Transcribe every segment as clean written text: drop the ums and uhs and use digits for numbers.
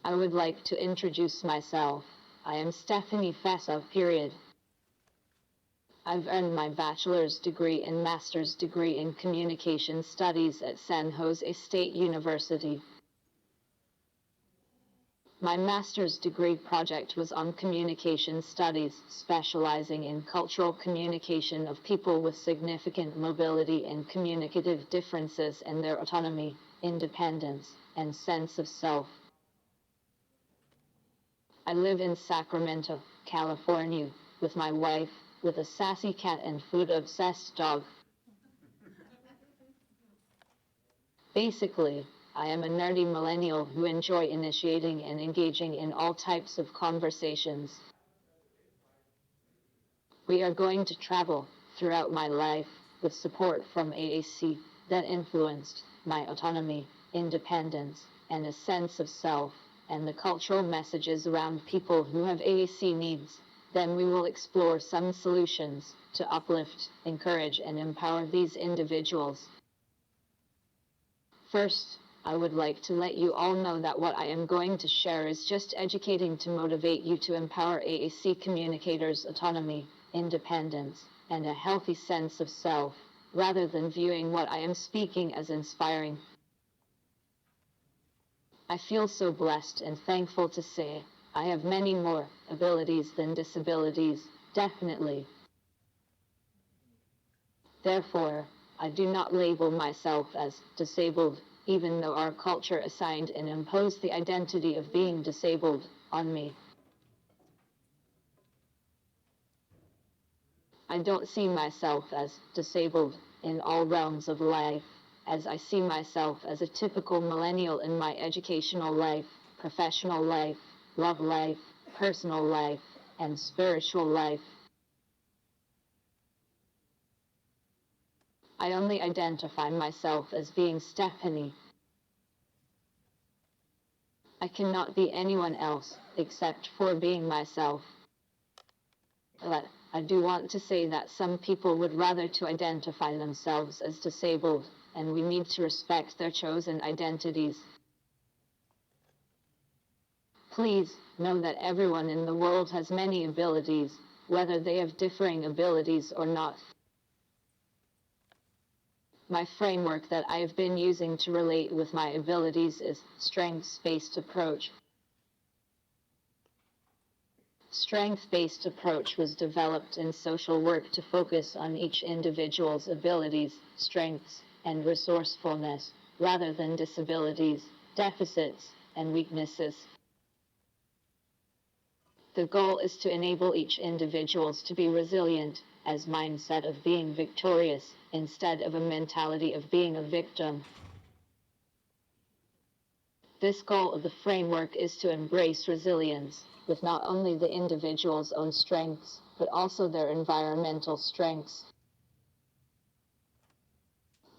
I would like to introduce myself. I am Stephanie Faso, period. I've earned my bachelor's degree and master's degree in communication studies at San Jose State University. My master's degree project was on communication studies, specializing in cultural communication of people with significant mobility and communicative differences and their autonomy, independence, and sense of self. I live in Sacramento, California, with my wife, with a sassy cat and food-obsessed dog. Basically, I am a nerdy millennial who enjoy initiating and engaging in all types of conversations. We are going to travel throughout my life with support from AAC that influenced my autonomy, independence, and a sense of self, and the cultural messages around people who have AAC needs. Then we will explore some solutions to uplift, encourage, and empower these individuals. First, I would like to let you all know that what I am going to share is just educating to motivate you to empower AAC communicators' autonomy, independence, and a healthy sense of self, rather than viewing what I am speaking as inspiring. I feel so blessed and thankful to say I have many more abilities than disabilities, definitely. Therefore, I do not label myself as disabled, even though our culture assigned and imposed the identity of being disabled on me. I don't see myself as disabled in all realms of life, as I see myself as a typical millennial in my educational life, professional life, love life, personal life, and spiritual life. I only identify myself as being Stephanie. I cannot be anyone else except for being myself. But I do want to say that some people would rather to identify themselves as disabled, and we need to respect their chosen identities. Please know that everyone in the world has many abilities, whether they have differing abilities or not. My framework that I have been using to relate with my abilities is strengths-based approach. Strength-based approach was developed in social work to focus on each individual's abilities, strengths, and resourcefulness, rather than disabilities, deficits, and weaknesses. The goal is to enable each individual to be resilient, as mindset of being victorious, instead of a mentality of being a victim. This goal of the framework is to embrace resilience, with not only the individual's own strengths, but also their environmental strengths.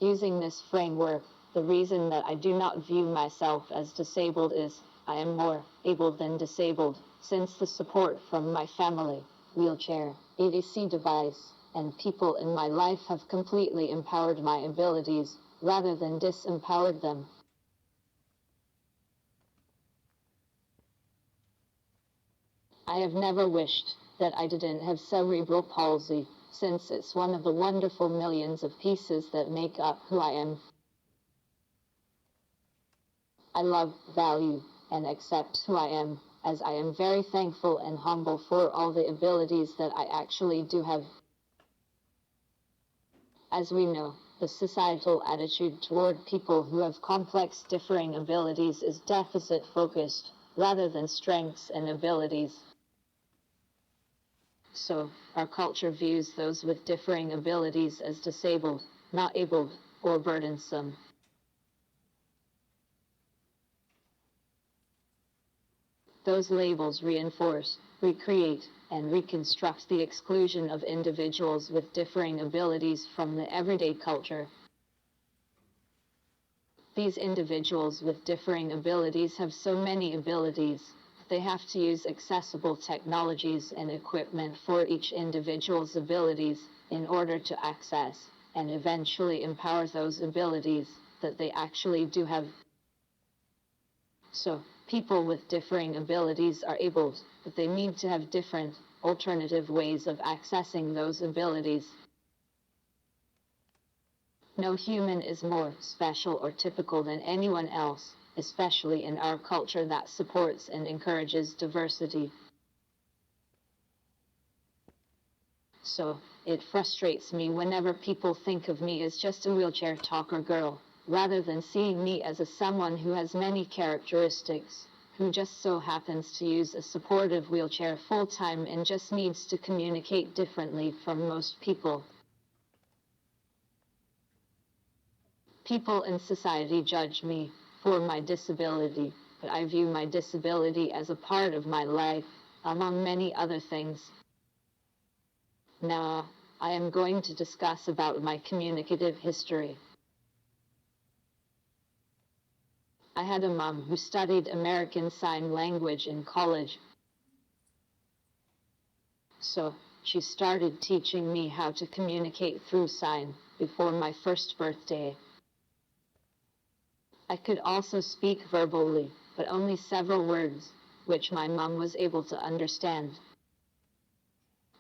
Using this framework, the reason that I do not view myself as disabled is, I am more able than disabled, since the support from my family, wheelchair, AAC device, and people in my life have completely empowered my abilities, rather than disempowered them. I have never wished that I didn't have cerebral palsy, since it's one of the wonderful millions of pieces that make up who I am. I love, value, and accept who I am, as I am very thankful and humble for all the abilities that I actually do have. As we know, the societal attitude toward people who have complex differing abilities is deficit-focused, rather than strengths and abilities. So, our culture views those with differing abilities as disabled, not abled, or burdensome. Those labels reinforce, recreate, and reconstruct the exclusion of individuals with differing abilities from the everyday culture. These individuals with differing abilities have so many abilities. They have to use accessible technologies and equipment for each individual's abilities in order to access and eventually empower those abilities that they actually do have. So, People with differing abilities are able, but they need to have different, alternative ways of accessing those abilities. No human is more special or typical than anyone else, especially in our culture that supports and encourages diversity. So, it frustrates me whenever people think of me as just a wheelchair talker girl, rather than seeing me as someone who has many characteristics, who just so happens to use a supportive wheelchair full-time and just needs to communicate differently from most people. People in society judge me for my disability, but I view my disability as a part of my life, among many other things. Now, I am going to discuss about my communicative history. I had a mom who studied American Sign Language in college. So, she started teaching me how to communicate through sign before my first birthday. I could also speak verbally, but only several words, which my mom was able to understand.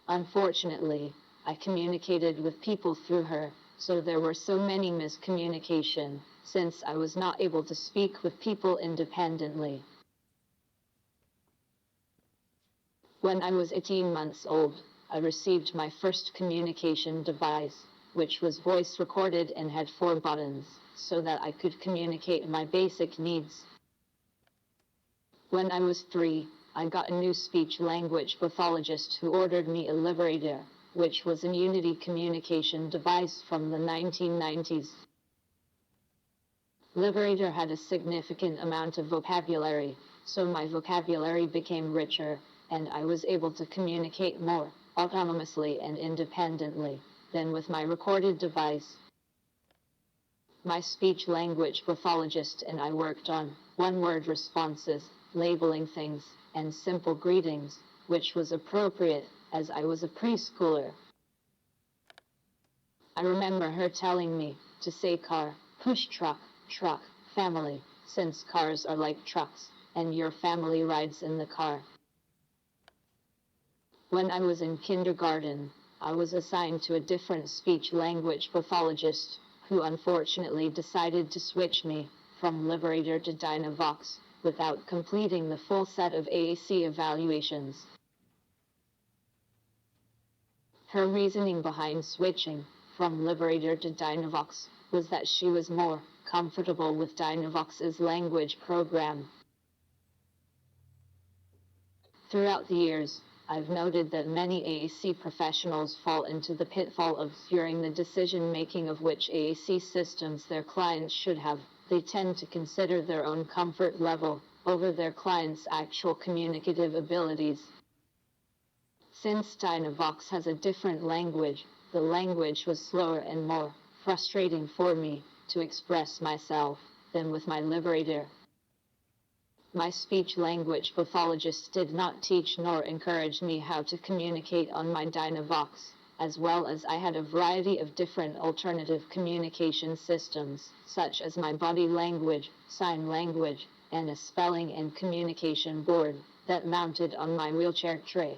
Unfortunately, I communicated with people through her, so there were so many miscommunication, since I was not able to speak with people independently. When I was 18 months old, I received my first communication device, which was voice recorded and had 4 buttons, so that I could communicate my basic needs. When I was 3, I got a new speech-language pathologist who ordered me a Liberator, which was a unity communication device from the 1990s. Liberator had a significant amount of vocabulary, so my vocabulary became richer, and I was able to communicate more autonomously and independently than with my recorded device. My speech-language pathologist and I worked on one-word responses, labeling things, and simple greetings, which was appropriate, as I was a preschooler. I remember her telling me to say car, push truck, truck, family, since cars are like trucks, and your family rides in the car. When I was in kindergarten, I was assigned to a different speech-language pathologist, who unfortunately decided to switch me from Liberator to Dynavox, without completing the full set of AAC evaluations. Her reasoning behind switching from Liberator to Dynavox was that she was more comfortable with Dynavox's language program. Throughout the years, I've noted that many AAC professionals fall into the pitfall of fearing the decision-making of which AAC systems their clients should have. They tend to consider their own comfort level over their client's actual communicative abilities. Since Dynavox has a different language, the language was slower and more frustrating for me to express myself than with my Liberator. My speech-language pathologist did not teach nor encourage me how to communicate on my Dynavox, as well as I had a variety of different alternative communication systems, such as my body language, sign language, and a spelling and communication board that mounted on my wheelchair tray.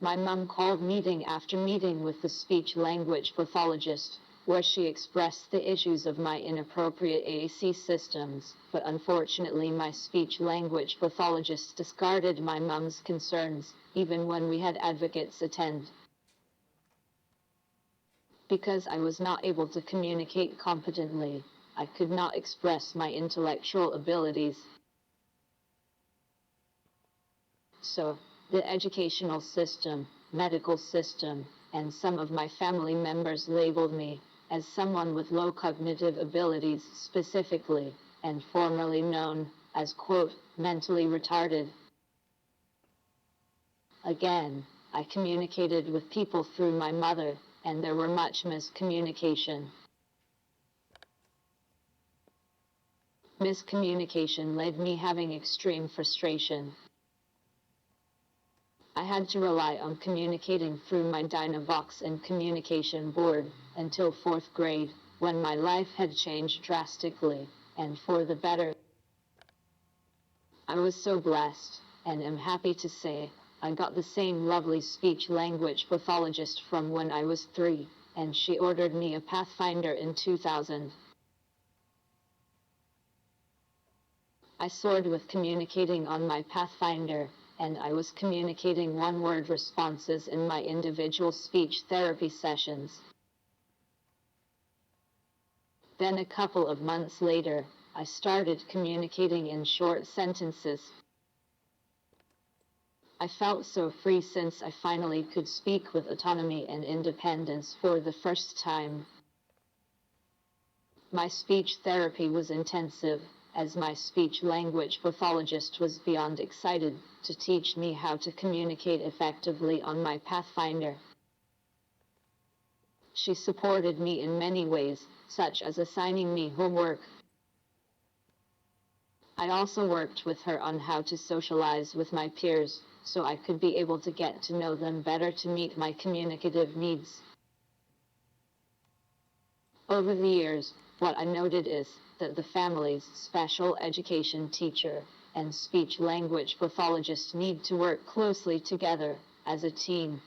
My mom called meeting after meeting with the speech-language pathologist, where she expressed the issues of my inappropriate AAC systems, but unfortunately my speech-language pathologist discarded my mom's concerns, even when we had advocates attend. Because I was not able to communicate competently, I could not express my intellectual abilities. So, the educational system, medical system, and some of my family members labeled me as someone with low cognitive abilities specifically, and formerly known as, quote, mentally retarded. Again, I communicated with people through my mother, and there were much miscommunication. Miscommunication led me having extreme frustration. I had to rely on communicating through my Dynavox and communication board until 4th grade, when my life had changed drastically, and for the better. I was so blessed, and am happy to say, I got the same lovely speech-language pathologist from when I was 3, and she ordered me a Pathfinder in 2000. I soared with communicating on my Pathfinder, and I was communicating one-word responses in my individual speech therapy sessions. Then a couple of months later, I started communicating in short sentences. I felt so free since I finally could speak with autonomy and independence for the first time. My speech therapy was intensive, as my speech-language pathologist was beyond excited to teach me how to communicate effectively on my Pathfinder. She supported me in many ways, such as assigning me homework. I also worked with her on how to socialize with my peers, so I could be able to get to know them better to meet my communicative needs. Over the years, what I noted is that the family's special education teacher and speech-language pathologist need to work closely together as a team.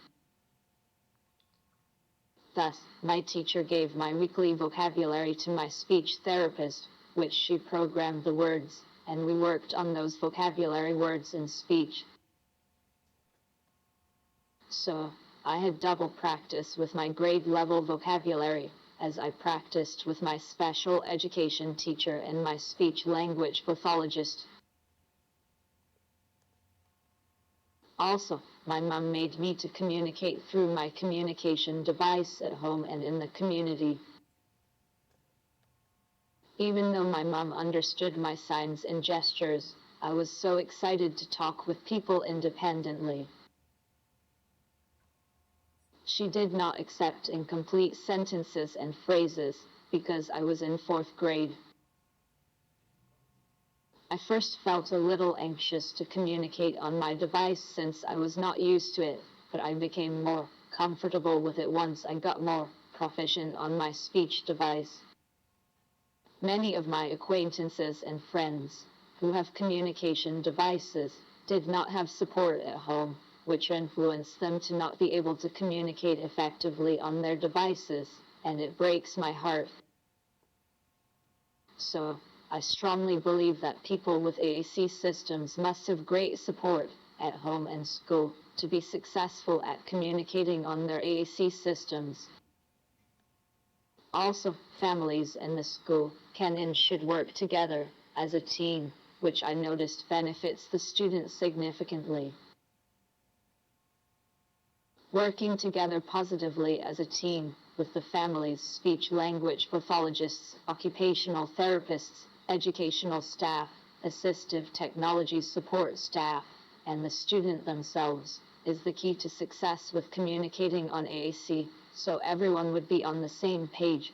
Thus, my teacher gave my weekly vocabulary to my speech therapist, which she programmed the words, and we worked on those vocabulary words in speech. So, I had double practice with my grade-level vocabulary, as I practiced with my special education teacher and my speech-language pathologist. Also, my mom made me to communicate through my communication device at home and in the community. Even though my mom understood my signs and gestures, I was so excited to talk with people independently. She did not accept incomplete sentences and phrases, because I was in 4th grade. I first felt a little anxious to communicate on my device since I was not used to it, but I became more comfortable with it once I got more proficient on my speech device. Many of my acquaintances and friends, who have communication devices, did not have support at home, which influenced them to not be able to communicate effectively on their devices, and it breaks my heart. So, I strongly believe that people with AAC systems must have great support, at home and school, to be successful at communicating on their AAC systems. Also, families and the school can and should work together, as a team, which I noticed benefits the students significantly. Working together positively as a team, with the family's speech-language pathologists, occupational therapists, educational staff, assistive technology support staff, and the student themselves, is the key to success with communicating on AAC, so everyone would be on the same page.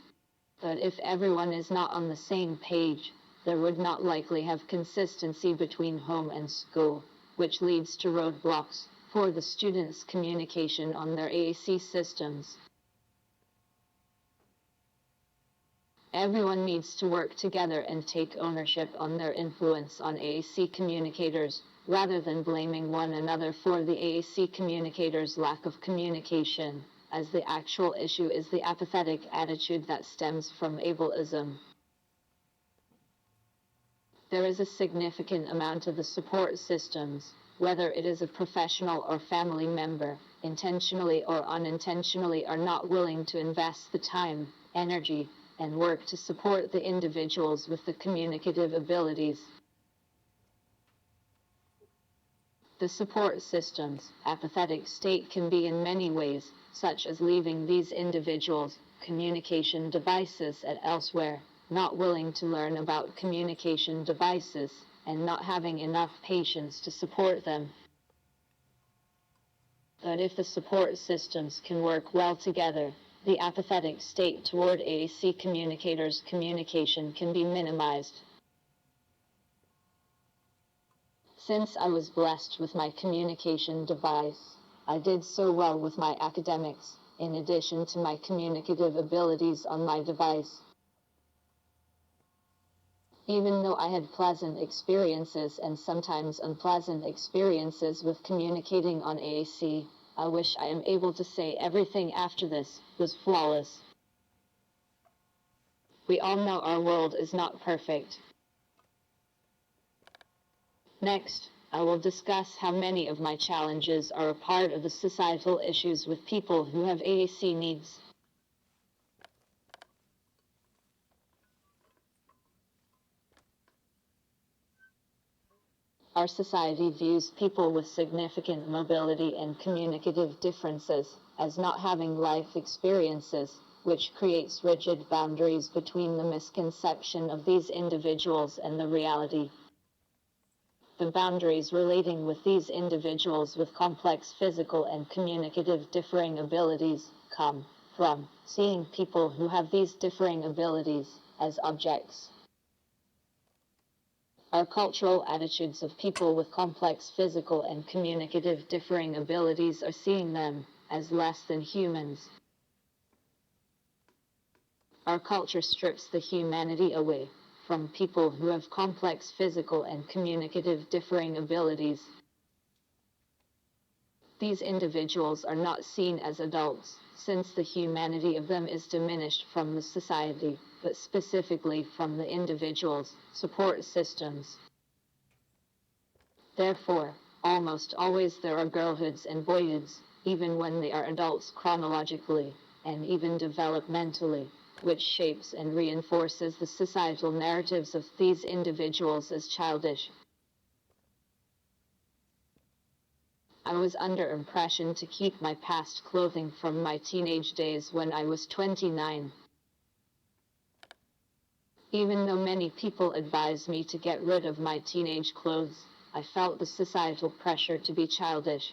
But if everyone is not on the same page, there would not likely have consistency between home and school, which leads to roadblocks for the students' communication on their AAC systems. Everyone needs to work together and take ownership on their influence on AAC communicators, rather than blaming one another for the AAC communicators' lack of communication, as the actual issue is the apathetic attitude that stems from ableism. There is a significant amount of the support systems, whether it is a professional or family member, intentionally or unintentionally are not willing to invest the time, energy, and work to support the individuals with the communicative abilities. The support system's apathetic state can be in many ways, such as leaving these individuals' communication devices at elsewhere, not willing to learn about communication devices, and not having enough patience to support them. But if the support systems can work well together, the apathetic state toward AAC communicators' communication can be minimized. Since I was blessed with my communication device, I did so well with my academics, in addition to my communicative abilities on my device. Even though I had pleasant experiences and sometimes unpleasant experiences with communicating on AAC, I wish I am able to say everything after this was flawless. We all know our world is not perfect. Next, I will discuss how many of my challenges are a part of the societal issues with people who have AAC needs. Our society views people with significant mobility and communicative differences as not having life experiences, which creates rigid boundaries between the misconception of these individuals and the reality. The boundaries relating with these individuals with complex physical and communicative differing abilities come from seeing people who have these differing abilities as objects. Our cultural attitudes of people with complex physical and communicative differing abilities are seeing them as less than humans. Our culture strips the humanity away from people who have complex physical and communicative differing abilities. These individuals are not seen as adults, since the humanity of them is diminished from the society, but specifically from the individual's support systems. Therefore, almost always there are girlhoods and boyhoods, even when they are adults chronologically, and even developmentally, which shapes and reinforces the societal narratives of these individuals as childish. I was under impression to keep my past clothing from my teenage days when I was 29. Even though many people advised me to get rid of my teenage clothes, I felt the societal pressure to be childish.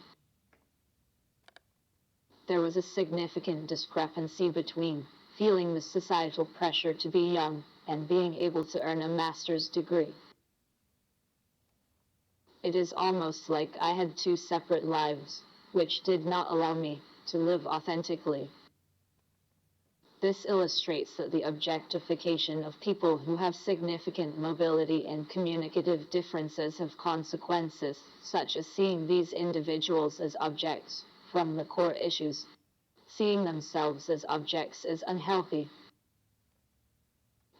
There was a significant discrepancy between feeling the societal pressure to be young and being able to earn a master's degree. It is almost like I had two separate lives, which did not allow me to live authentically. This illustrates that the objectification of people who have significant mobility and communicative differences have consequences, such as seeing these individuals as objects from the core issues. Seeing themselves as objects is unhealthy.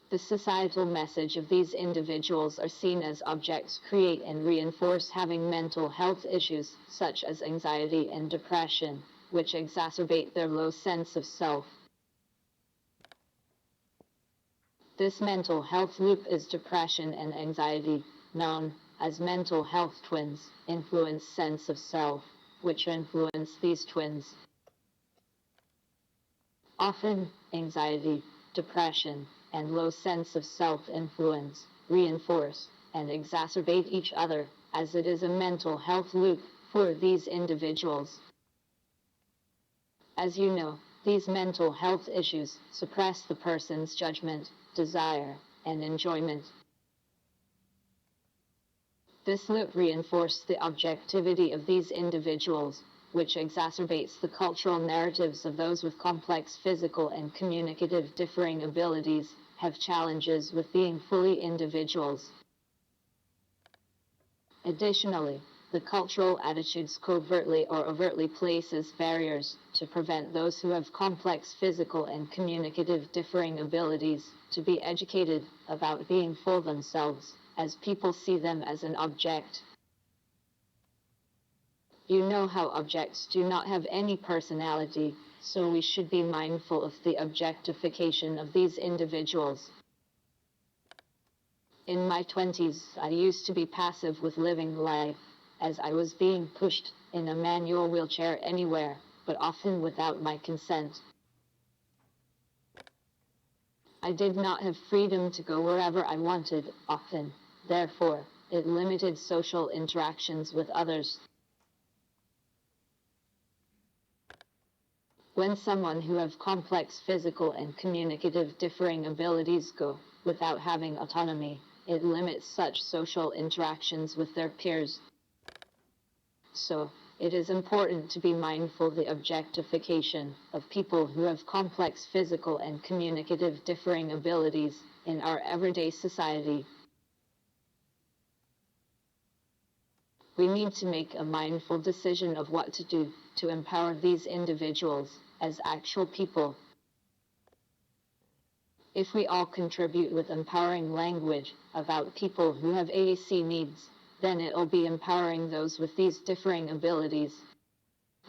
The societal message of these individuals are seen as objects create and reinforce having mental health issues, such as anxiety and depression, which exacerbate their low sense of self. This mental health loop is depression and anxiety, known as mental health twins, influence sense of self, which influence these twins. Often, anxiety, depression, and low sense of self-influence reinforce and exacerbate each other, as it is a mental health loop for these individuals. As you know, these mental health issues suppress the person's judgment, desire, and enjoyment. This loop reinforces the objectivity of these individuals, which exacerbates the cultural narratives of those with complex physical and communicative differing abilities, have challenges with being fully individuals. Additionally, the cultural attitudes covertly or overtly places barriers to prevent those who have complex physical and communicative differing abilities to be educated about being full themselves, as people see them as an object. You know how objects do not have any personality, so we should be mindful of the objectification of these individuals. In my 20s, I used to be passive with living life, as I was being pushed in a manual wheelchair anywhere, but often without my consent. I did not have freedom to go wherever I wanted, often. Therefore, it limited social interactions with others. When someone who have complex physical and communicative differing abilities go without having autonomy, it limits such social interactions with their peers. So, it is important to be mindful of the objectification of people who have complex physical and communicative differing abilities in our everyday society. We need to make a mindful decision of what to do to empower these individuals as actual people. If we all contribute with empowering language about people who have AAC needs, then it'll be empowering those with these differing abilities.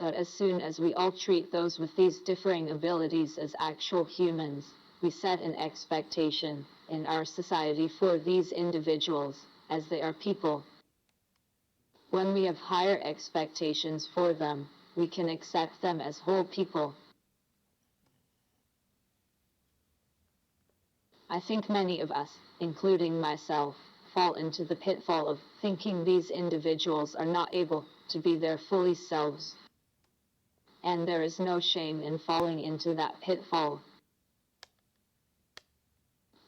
But as soon as we all treat those with these differing abilities as actual humans, we set an expectation in our society for these individuals, as they are people. When we have higher expectations for them, we can accept them as whole people. I think many of us, including myself, fall into the pitfall of thinking these individuals are not able to be their fully selves. And there is no shame in falling into that pitfall.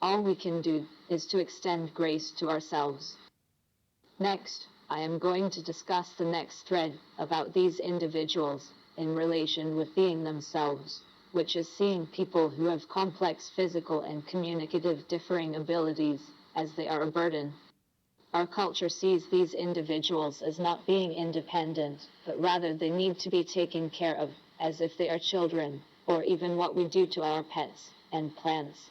All we can do is to extend grace to ourselves. Next, I am going to discuss the next thread about these individuals in relation with being themselves, which is seeing people who have complex physical and communicative differing abilities as they are a burden. Our culture sees these individuals as not being independent, but rather they need to be taken care of, as if they are children, or even what we do to our pets and plants.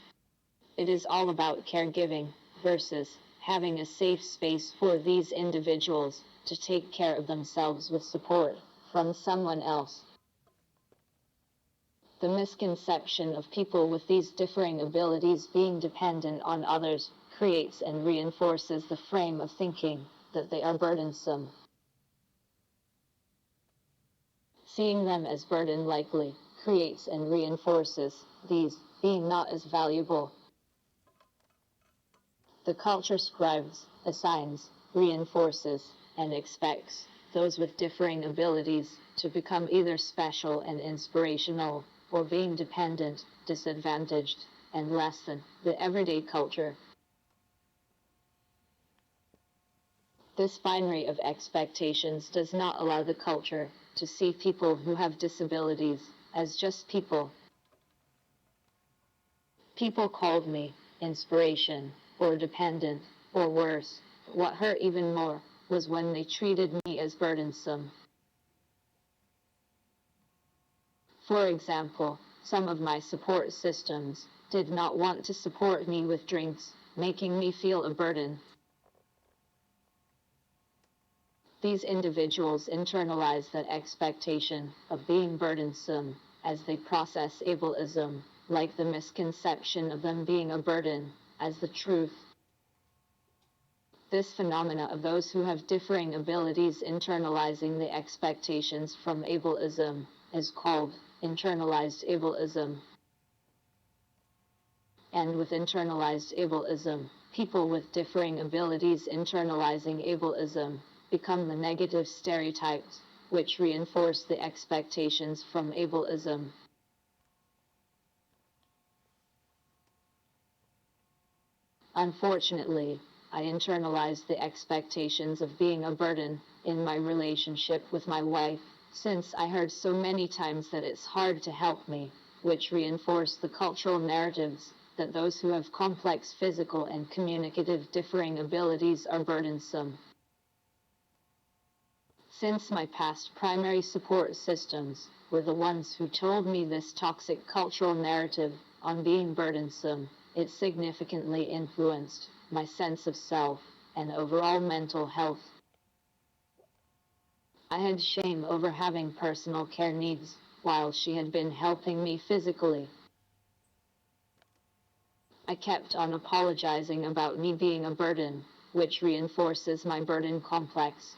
It is all about caregiving versus having a safe space for these individuals to take care of themselves with support from someone else. The misconception of people with these differing abilities being dependent on others creates and reinforces the frame of thinking that they are burdensome. Seeing them as burden likely creates and reinforces these being not as valuable. The culture scribes, assigns, reinforces, and expects those with differing abilities to become either special and inspirational, or being dependent, disadvantaged, and less than the everyday culture. This binary of expectations does not allow the culture to see people who have disabilities as just people. People called me inspiration, or dependent, or worse. What hurt even more was when they treated me as burdensome. For example, some of my support systems did not want to support me with drinks, making me feel a burden. These individuals internalize that expectation of being burdensome as they process ableism, like the misconception of them being a burden, as the truth. This phenomena of those who have differing abilities internalizing the expectations from ableism is called internalized ableism. And with internalized ableism, people with differing abilities internalizing ableism become the negative stereotypes, which reinforce the expectations from ableism. Unfortunately, I internalized the expectations of being a burden in my relationship with my wife, since I heard so many times that it's hard to help me, which reinforced the cultural narratives that those who have complex physical and communicative differing abilities are burdensome. Since my past primary support systems were the ones who told me this toxic cultural narrative on being burdensome, it significantly influenced my sense of self and overall mental health. I had shame over having personal care needs, while she had been helping me physically. I kept on apologizing about me being a burden, which reinforces my burden complex.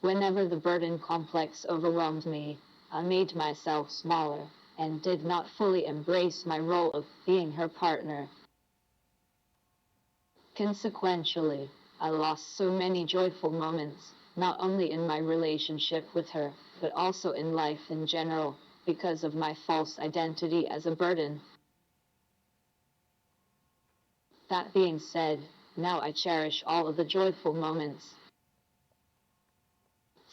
Whenever the burden complex overwhelmed me, I made myself smaller and did not fully embrace my role of being her partner. Consequentially, I lost so many joyful moments, not only in my relationship with her, but also in life in general, because of my false identity as a burden. That being said, now I cherish all of the joyful moments.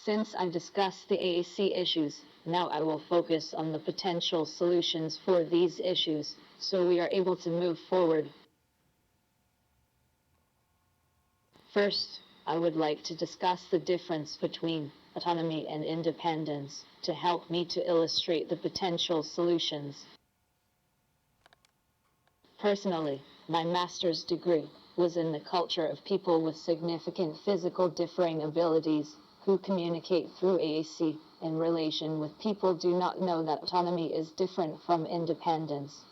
Since I discussed the AAC issues, now I will focus on the potential solutions for these issues, so we are able to move forward. First, I would like to discuss the difference between autonomy and independence to help me to illustrate the potential solutions. Personally, my master's degree was in the culture of people with significant physical differing abilities who communicate through AAC in relation with people do not know that autonomy is different from independence.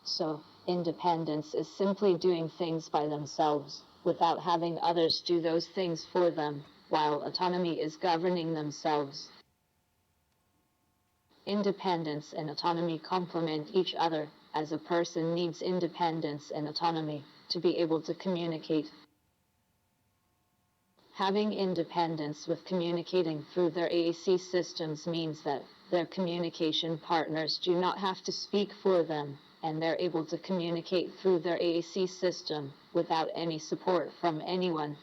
So, independence is simply doing things by themselves, without having others do those things for them, while autonomy is governing themselves. Independence and autonomy complement each other, as a person needs independence and autonomy to be able to communicate. Having independence with communicating through their AAC systems means that their communication partners do not have to speak for them, and they're able to communicate through their AAC system without any support from anyone.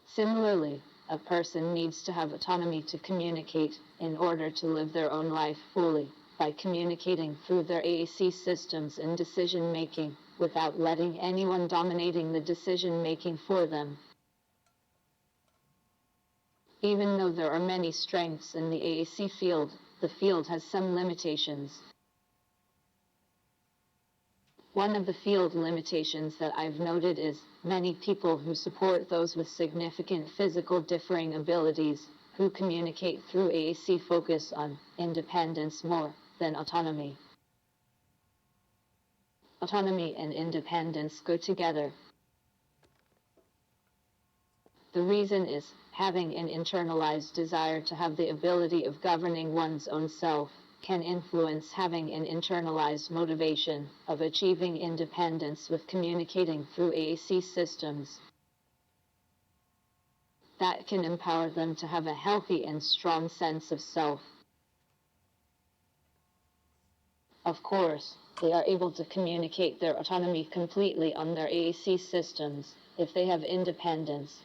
Similarly, a person needs to have autonomy to communicate in order to live their own life fully, by communicating through their AAC systems and decision-making, without letting anyone dominating the decision-making for them. Even though there are many strengths in the AAC field, the field has some limitations. One of the field limitations that I've noted is many people who support those with significant physical differing abilities, who communicate through AAC focus on independence more than autonomy. Autonomy and independence go together. The reason is having an internalized desire to have the ability of governing one's own self can influence having an internalized motivation of achieving independence with communicating through AAC systems. That can empower them to have a healthy and strong sense of self. Of course, they are able to communicate their autonomy completely on their AAC systems if they have independence.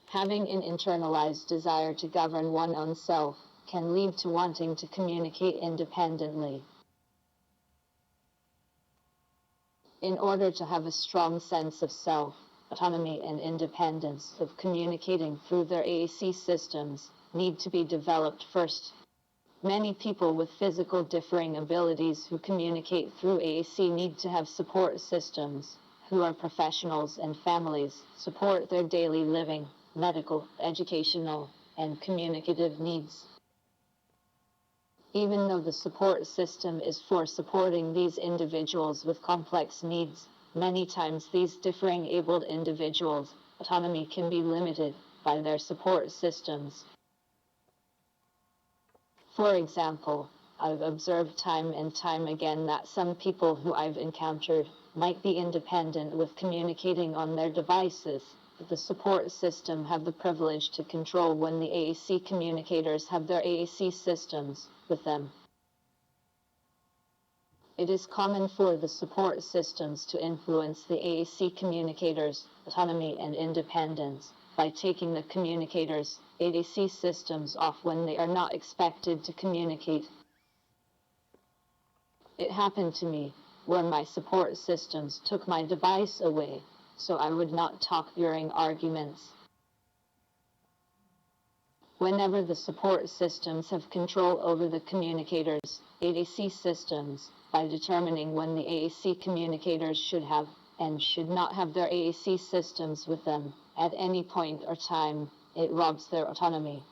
Having an internalized desire to govern one's own self can lead to wanting to communicate independently. In order to have a strong sense of self, autonomy and independence of communicating through their AAC systems need to be developed first. Many people with physical differing abilities who communicate through AAC need to have support systems, who are professionals and families, support their daily living, medical, educational, and communicative needs. Even though the support system is for supporting these individuals with complex needs, many times these differing abled individuals' autonomy can be limited by their support systems. For example, I've observed time and time again that some people who I've encountered might be independent with communicating on their devices, but the support system have the privilege to control when the AAC communicators have their AAC systems with them. It is common for the support systems to influence the AAC communicators' autonomy and independence by taking the communicators' AAC systems off when they are not expected to communicate. It happened to me when my support systems took my device away, so I would not talk during arguments. Whenever the support systems have control over the communicators' AAC systems, by determining when the AAC communicators should have and should not have their AAC systems with them at any point or time, it robs their autonomy.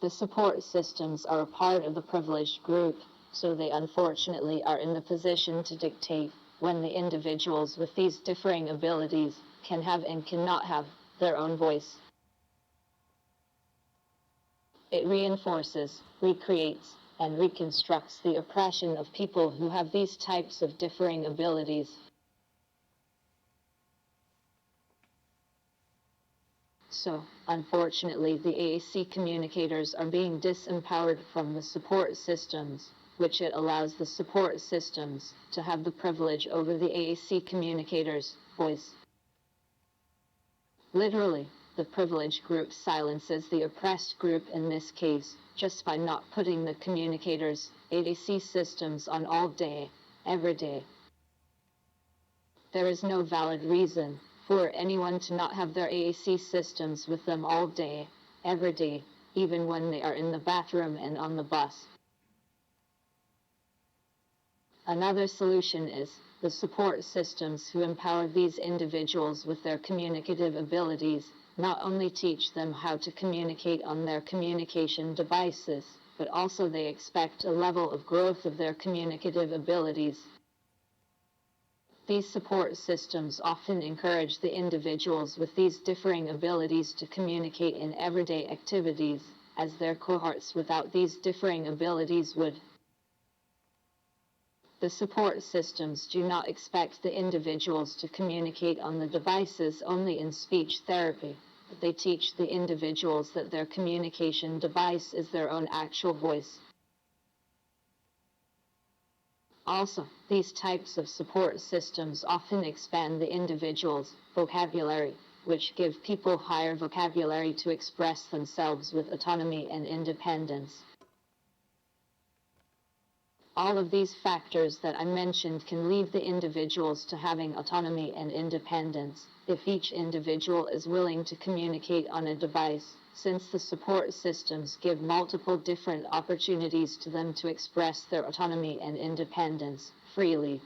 The support systems are a part of the privileged group, so they unfortunately are in the position to dictate when the individuals with these differing abilities can have and cannot have their own voice. It reinforces, recreates, and reconstructs the oppression of people who have these types of differing abilities. So, unfortunately, the AAC communicators are being disempowered from the support systems, which it allows the support systems to have the privilege over the AAC communicators' voice. Literally, the privileged group silences the oppressed group in this case, just by not putting the communicators' AAC systems on all day, every day. There is no valid reason for anyone to not have their AAC systems with them all day, every day, even when they are in the bathroom and on the bus. Another solution is the support systems who empower these individuals with their communicative abilities, not only teach them how to communicate on their communication devices, but also they expect a level of growth of their communicative abilities. These support systems often encourage the individuals with these differing abilities to communicate in everyday activities, as their cohorts without these differing abilities would. The support systems do not expect the individuals to communicate on the devices only in speech therapy, but they teach the individuals that their communication device is their own actual voice. Also, these types of support systems often expand the individual's vocabulary, which give people higher vocabulary to express themselves with autonomy and independence. All of these factors that I mentioned can lead the individuals to having autonomy and independence, if each individual is willing to communicate on a device, since the support systems give multiple different opportunities to them to express their autonomy and independence freely.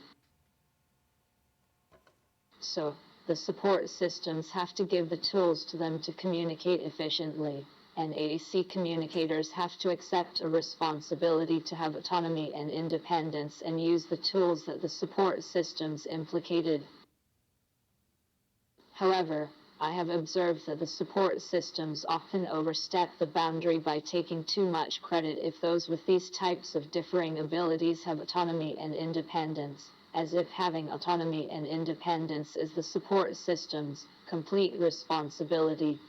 So, the support systems have to give the tools to them to communicate efficiently, and AAC communicators have to accept a responsibility to have autonomy and independence and use the tools that the support systems implicated. However, I have observed that the support systems often overstep the boundary by taking too much credit if those with these types of differing abilities have autonomy and independence, as if having autonomy and independence is the support system's complete responsibility.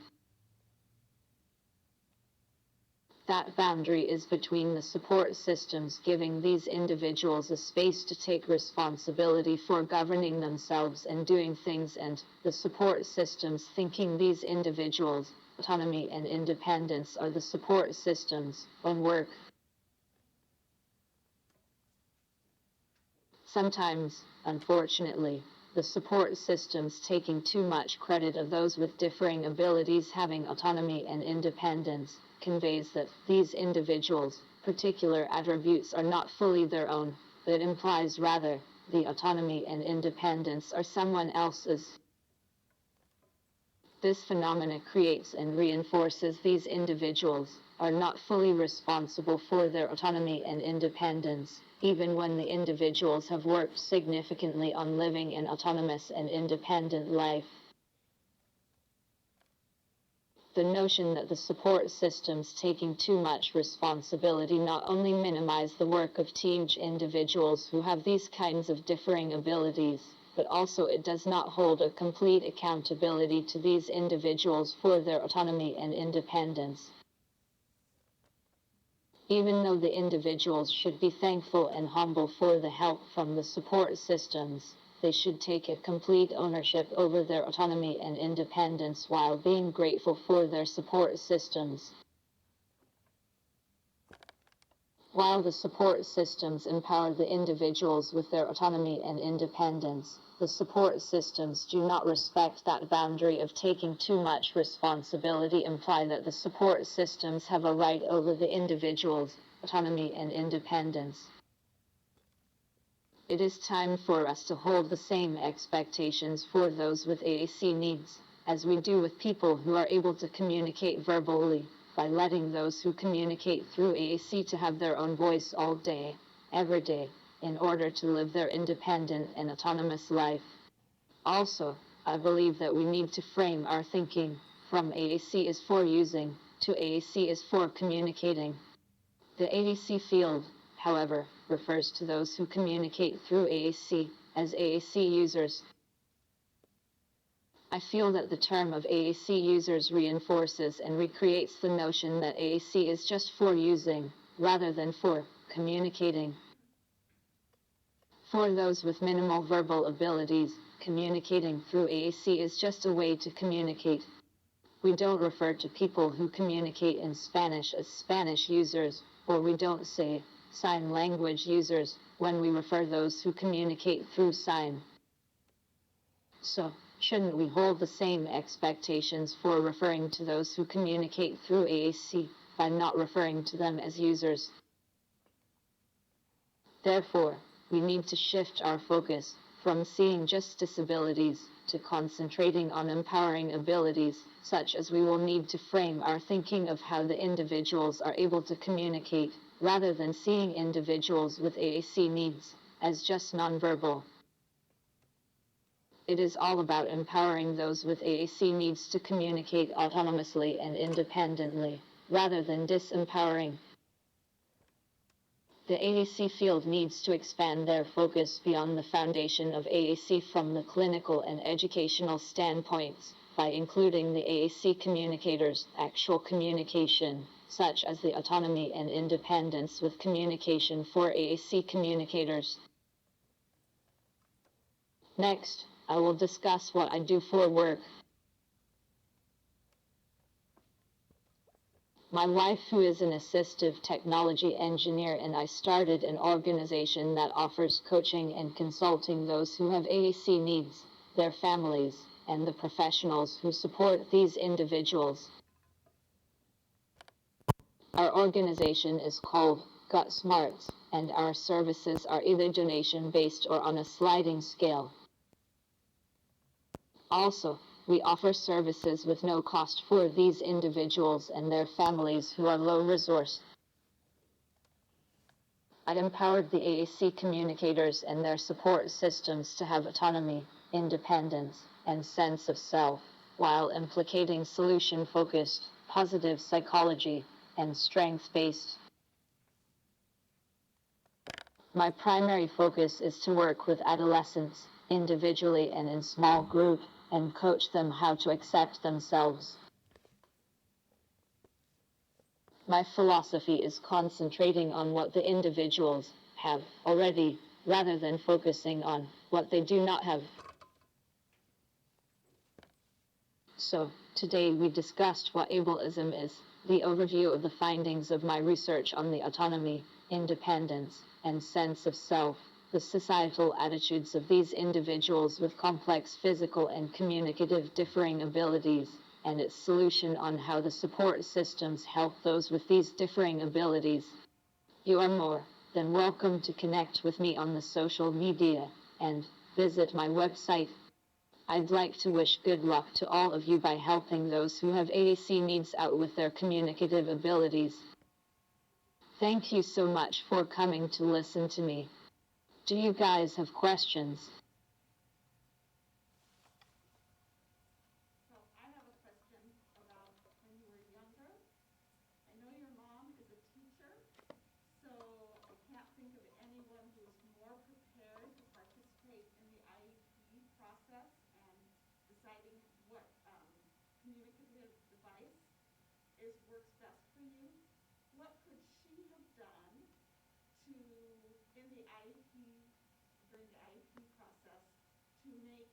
That boundary is between the support systems giving these individuals a space to take responsibility for governing themselves and doing things, and the support systems thinking these individuals' autonomy and independence are the support systems' own work. Sometimes, unfortunately, the support systems taking too much credit of those with differing abilities having autonomy and independence conveys that these individuals' particular attributes are not fully their own, but implies rather the autonomy and independence are someone else's. This phenomena creates and reinforces these individuals are not fully responsible for their autonomy and independence, even when the individuals have worked significantly on living an autonomous and independent life. The notion that the support systems taking too much responsibility not only minimize the work of each individuals who have these kinds of differing abilities, but also it does not hold a complete accountability to these individuals for their autonomy and independence. Even though the individuals should be thankful and humble for the help from the support systems, they should take a complete ownership over their autonomy and independence while being grateful for their support systems. While the support systems empower the individuals with their autonomy and independence, the support systems do not respect that boundary of taking too much responsibility, imply that the support systems have a right over the individual's autonomy and independence. It is time for us to hold the same expectations for those with AAC needs, as we do with people who are able to communicate verbally, by letting those who communicate through AAC to have their own voice all day, every day, in order to live their independent and autonomous life. Also, I believe that we need to frame our thinking from AAC is for using to AAC is for communicating. The AAC field, however, refers to those who communicate through AAC as AAC users. I feel that the term of AAC users reinforces and recreates the notion that AAC is just for using, rather than for communicating. For those with minimal verbal abilities, communicating through AAC is just a way to communicate. We don't refer to people who communicate in Spanish as Spanish users, or we don't say sign language users when we refer those who communicate through sign. So, shouldn't we hold the same expectations for referring to those who communicate through AAC by not referring to them as users? Therefore, we need to shift our focus from seeing just disabilities to concentrating on empowering abilities, such as we will need to frame our thinking of how the individuals are able to communicate, rather than seeing individuals with AAC needs as just nonverbal. It is all about empowering those with AAC needs to communicate autonomously and independently, rather than disempowering. The AAC field needs to expand their focus beyond the foundation of AAC from the clinical and educational standpoints, by including the AAC communicators' actual communication, such as the autonomy and independence with communication for AAC communicators. Next, I will discuss what I do for work. My wife, who is an assistive technology engineer, and I started an organization that offers coaching and consulting those who have AAC needs, their families, and the professionals who support these individuals. Our organization is called Got Smarts, and our services are either donation-based or on a sliding scale. Also, we offer services with no cost for these individuals and their families who are low resource. I empowered the AAC communicators and their support systems to have autonomy, independence, and sense of self, while implicating solution-focused, positive psychology, and strength-based. My primary focus is to work with adolescents, individually and in small group, and coach them how to accept themselves. My philosophy is concentrating on what the individuals have already, rather than focusing on what they do not have. So, today we discussed what ableism is, the overview of the findings of my research on the autonomy, independence, and sense of self, the societal attitudes of these individuals with complex physical and communicative differing abilities, and its solution on how the support systems help those with these differing abilities. You are more than welcome to connect with me on the social media, and visit my website. I'd like to wish good luck to all of you by helping those who have AAC needs out with their communicative abilities. Thank you so much for coming to listen to me. Do you guys have questions? So I have a question about when you were younger. I know your mom is a teacher, so I can't think of anyone who's more prepared to participate in the IEP process and deciding what communicative device works best for you. What could she have done to, in the IEP, during the IEP process, to make,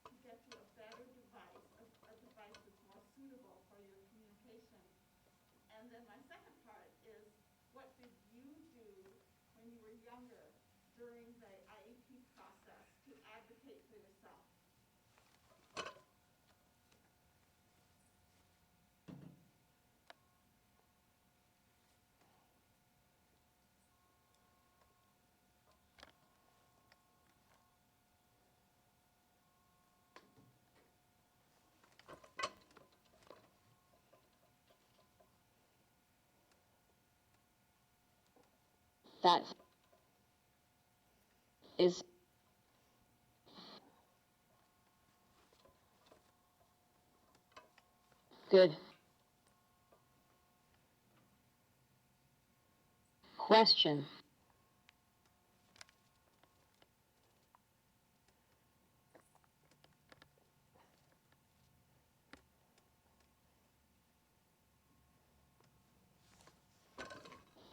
to get you a better device, a device that's more suitable for your communication? And then my second part is, what did you do when you were younger during the IEP process to advocate for yourself? That is good question.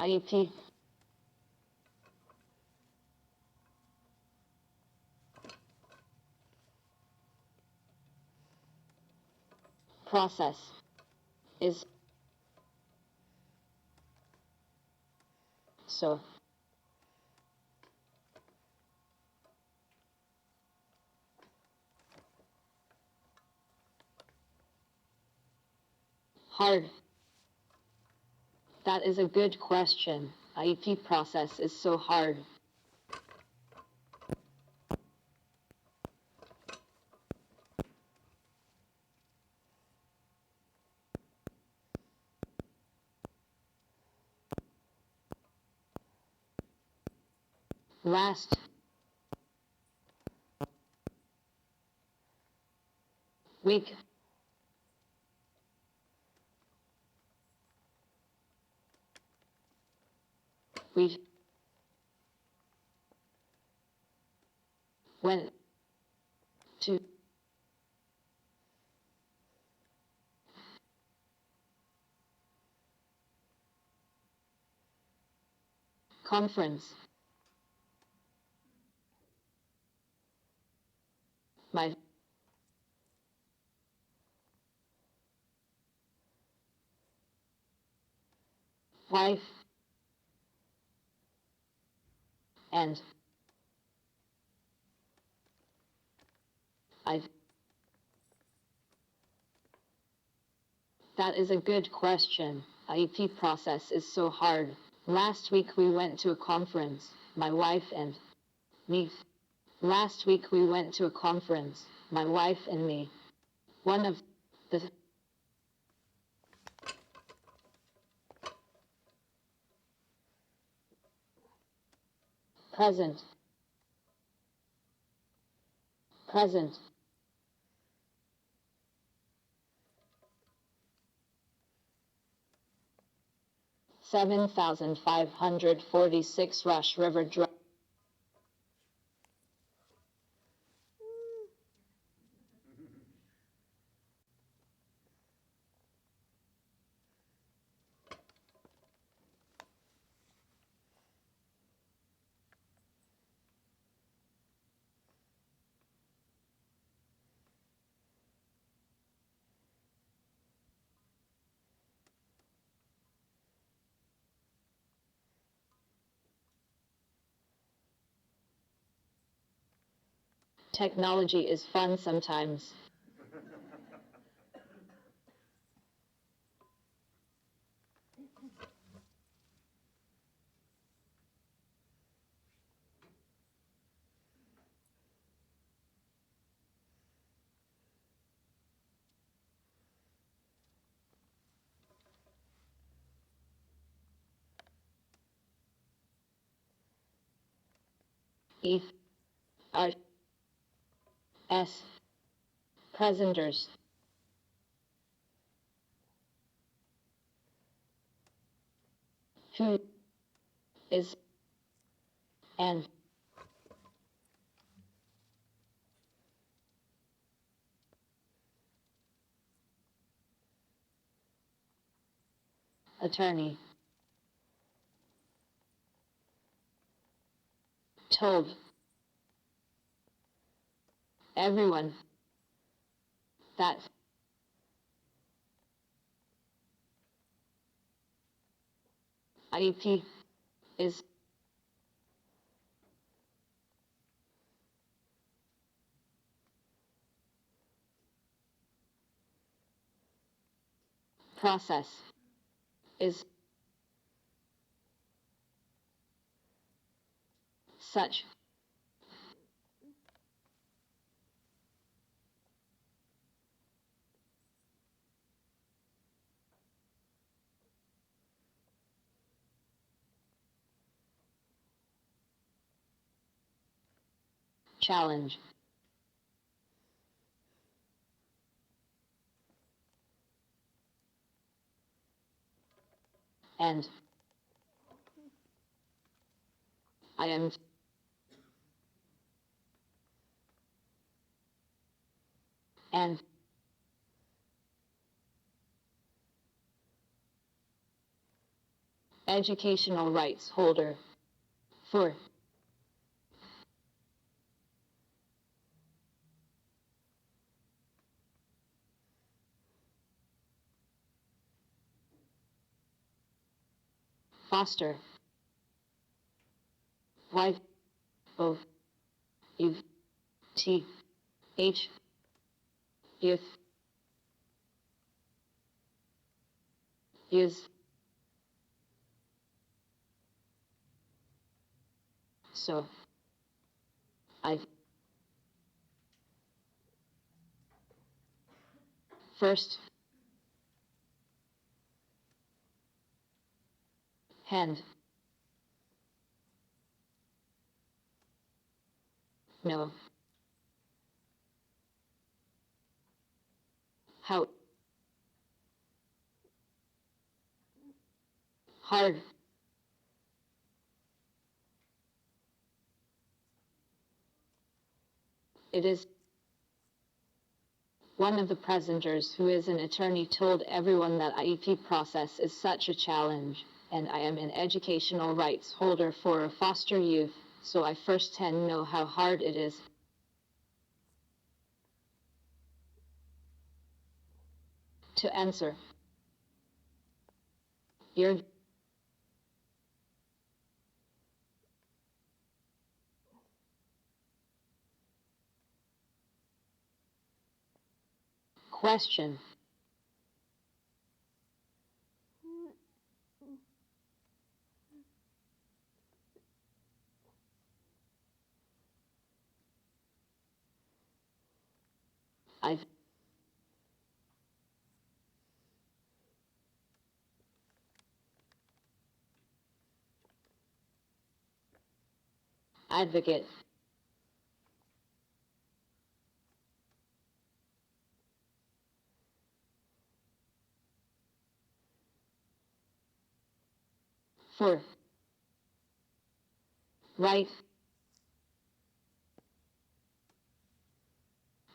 IEP process is so hard? That is a good question. IEP process is so hard. Last week, we went to conference. My wife and I. That is a good question. IEP process is so hard. Last week we went to a conference, my wife and me. Last week we went to a conference, my wife and me. One of the present, present, 7,546 Rush River Drive. Technology is fun sometimes. E R S presenters who is an attorney told everyone that IEP is process is such challenge and I am an educational rights holder for foster, wife, both, youth, T, H, youth, use, so, I, first, hand, no, how, hard, it is. One of the presenters, who is an attorney, told everyone that IEP process is such a challenge, and I am an educational rights holder for a foster youth, so I firsthand know how hard it is. To answer your question, I advocate, for, right,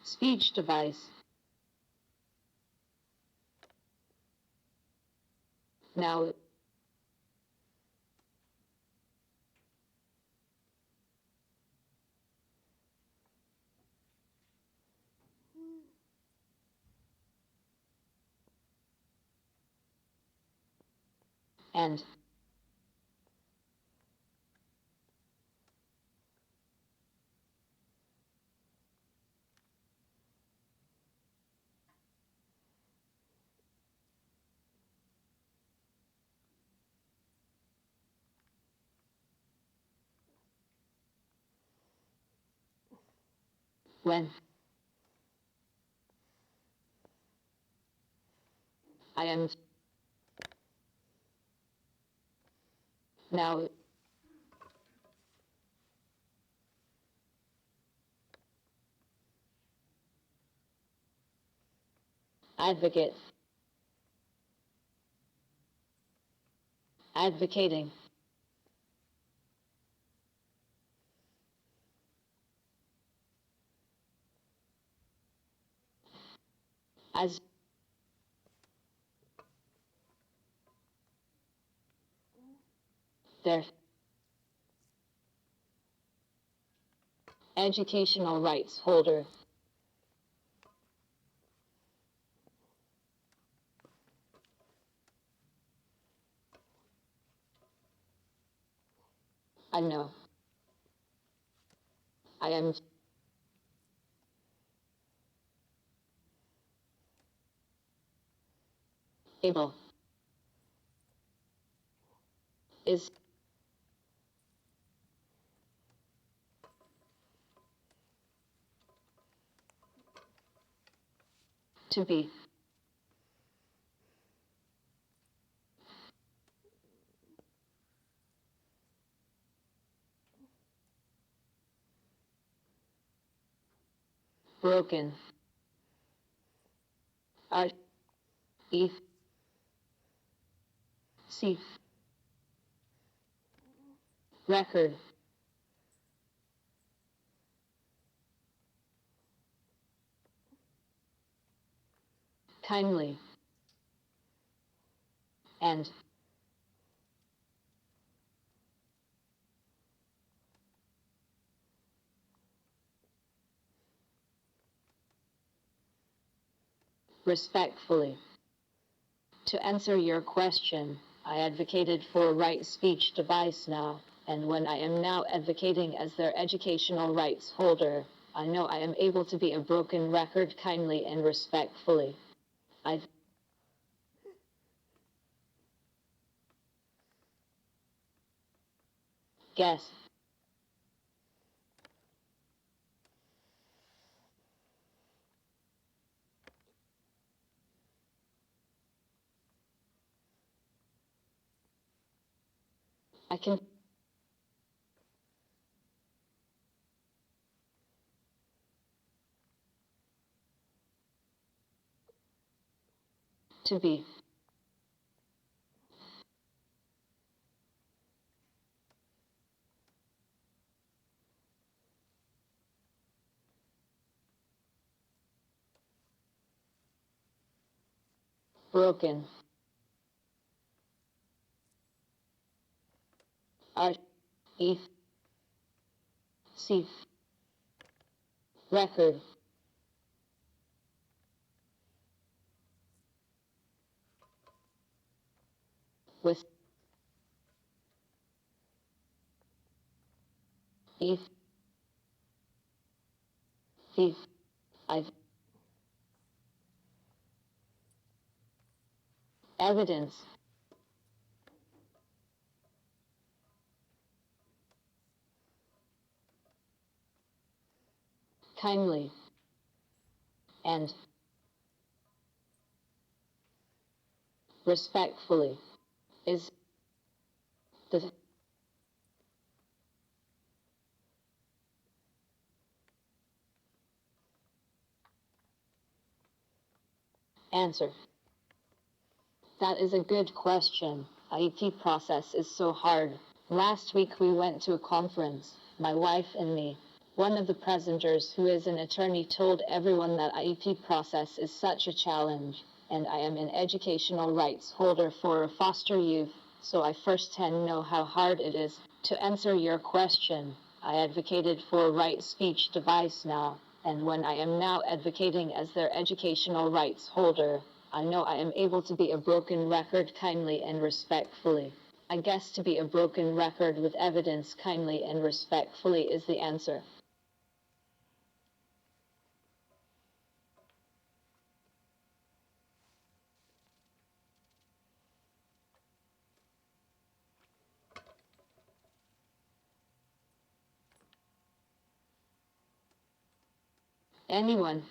speech device, now, and, when, I am, now, advocate, advocating, as, their educational rights holder, I know, I am, able, is, to be, broken, art, E, C, record, kindly, and, respectfully. To answer your question, I advocated for a right speech device now, and when I am now advocating as their educational rights holder, I know I am able to be a broken record kindly and respectfully. I guess I can to be broken. Art E C record with E thief. I've evidence kindly and respectfully is the answer. That is a good question. IEP process is so hard. Last week we went to a conference, my wife and me. One of the presenters, who is an attorney, told everyone that IEP process is such a challenge, and I am an educational rights holder for a foster youth, so I firsthand know how hard it is. To answer your question, I advocated for a right speech device now, and when I am now advocating as their educational rights holder, I know I am able to be a broken record kindly and respectfully. I guess to be a broken record with evidence kindly and respectfully is the answer. Anyone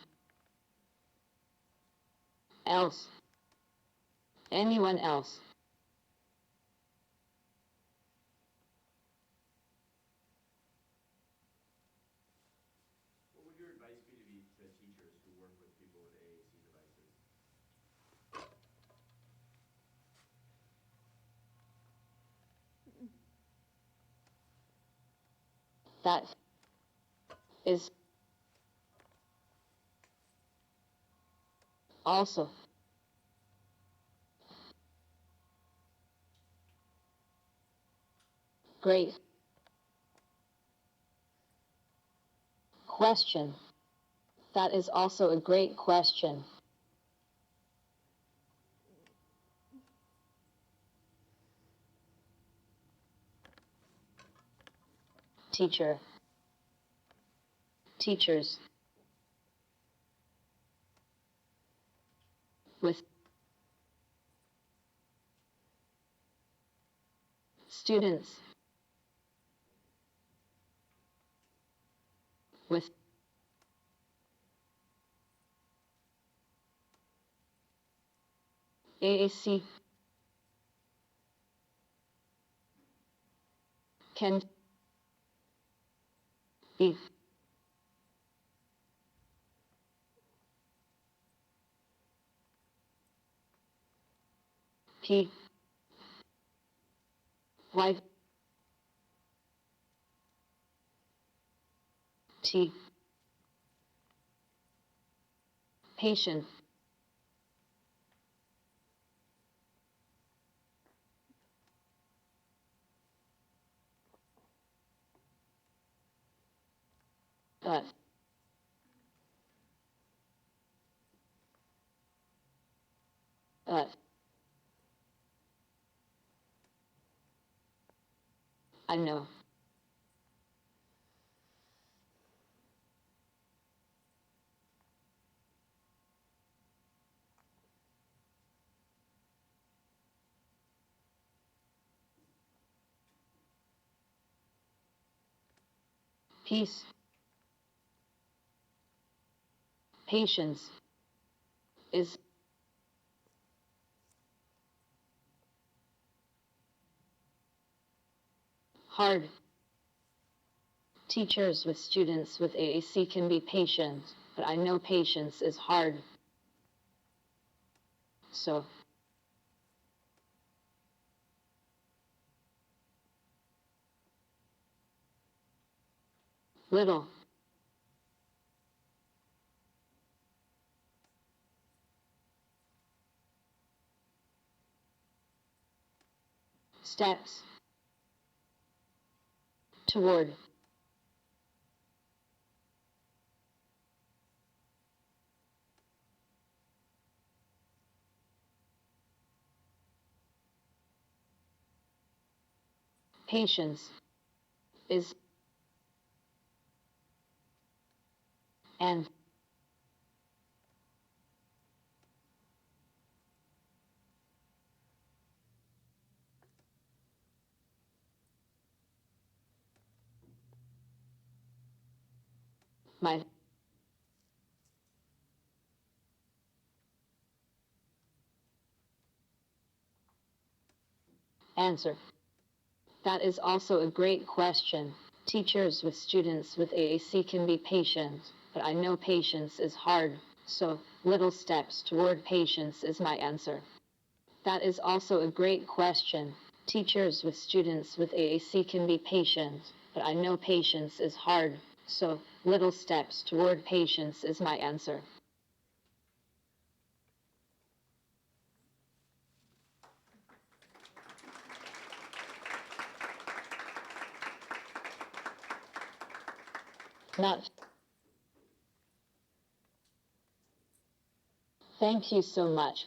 else? Anyone else? What would your advice be to teachers who work with people with AAC devices? That is also great question. That is also a great question. Teacher, teachers with students with AAC can be P Y T patient uh, uh, I know. Peace, patience is hard. Teachers with students with AAC can be patient, but I know patience is hard. So, little steps toward patience is and my answer. That is also a great question. Teachers with students with AAC can be patient, but I know patience is hard. So, little steps toward patience is my answer. That is also a great question. Teachers with students with AAC can be patient, but I know patience is hard. So, little steps toward patience is my answer. Not. Thank you so much.